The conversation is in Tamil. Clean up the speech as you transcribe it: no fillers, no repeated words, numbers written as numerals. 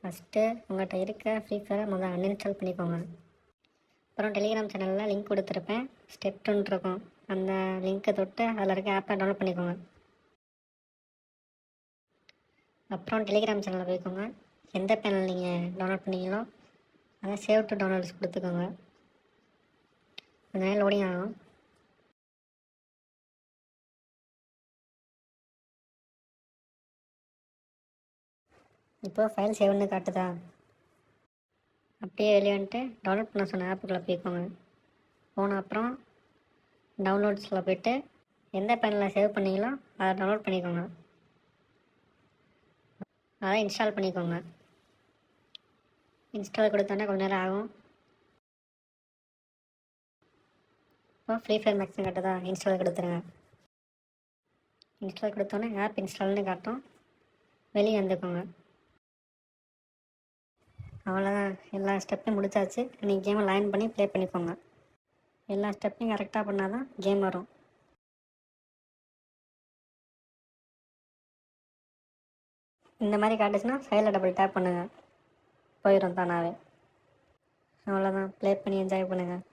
ஃபஸ்ட்டு உங்கள்கிட்ட இருக்க ஃப்ரீ ஃபயரை முதல்ல அன்இன்ஸ்டால் பண்ணிக்கோங்க. அப்புறம் டெலிகிராம் சேனலில் லிங்க் கொடுத்துருப்பேன், ஸ்டெப் 2 இருக்கும். அந்த லிங்க்கை தொட்டு அதில் இருக்க ஆப்பை டவுன்லோட் பண்ணிக்கோங்க. அப்புறம் டெலிகிராம் சேனலில் போய்க்கோங்க. எந்த பேனல் நீங்கள் டவுன்லோட் பண்ணீங்களோ அதை சேவ் டு டவுன்லோட்ஸ் கொடுத்துக்கோங்க. கொஞ்ச நேரம் லோடிங் ஆகும். இப்போ ஃபைல் சேவ்னு காட்டுதா? அப்படியே வெளியே வந்துட்டு டவுன்லோட் பண்ண சொன்ன ஆப்புக்குள்ளே போய்க்கோங்க. போன அப்புறம் டவுன்லோட்ஸில் போய்ட்டு எந்த பேனலில் சேவ் பண்ணீங்களோ அதை டவுன்லோட் பண்ணிக்கோங்க. அதை இன்ஸ்டால் பண்ணிக்கோங்க. இன்ஸ்டால் கொடுத்தோன்னே கொஞ்ச நேரம் ஆகும். இப்போ ஃப்ரீ ஃபயர் மேக்ஸ்னு காட்டுதா? இன்ஸ்டால் கொடுத்துருங்க. இன்ஸ்டால் கொடுத்தோன்னே ஆப் இன்ஸ்டால்னு காட்டும். வெளியே வந்துக்கோங்க. அவ்வளோதான், எல்லா ஸ்டெப்பையும் முடிச்சாச்சு. நீங்கள் கேமை லைன் பண்ணி ப்ளே பண்ணிக்கோங்க. எல்லா ஸ்டெப்பையும் கரெக்டாக பண்ணால் தான் கேம் வரும். இந்த மாதிரி காட்டுச்சுன்னா ஃபைலில் டபுள் டேப் பண்ணுங்கள், போயிடும் தானாகவே. அவ்வளோதான், ப்ளே பண்ணி என்ஜாய் பண்ணுங்கள்.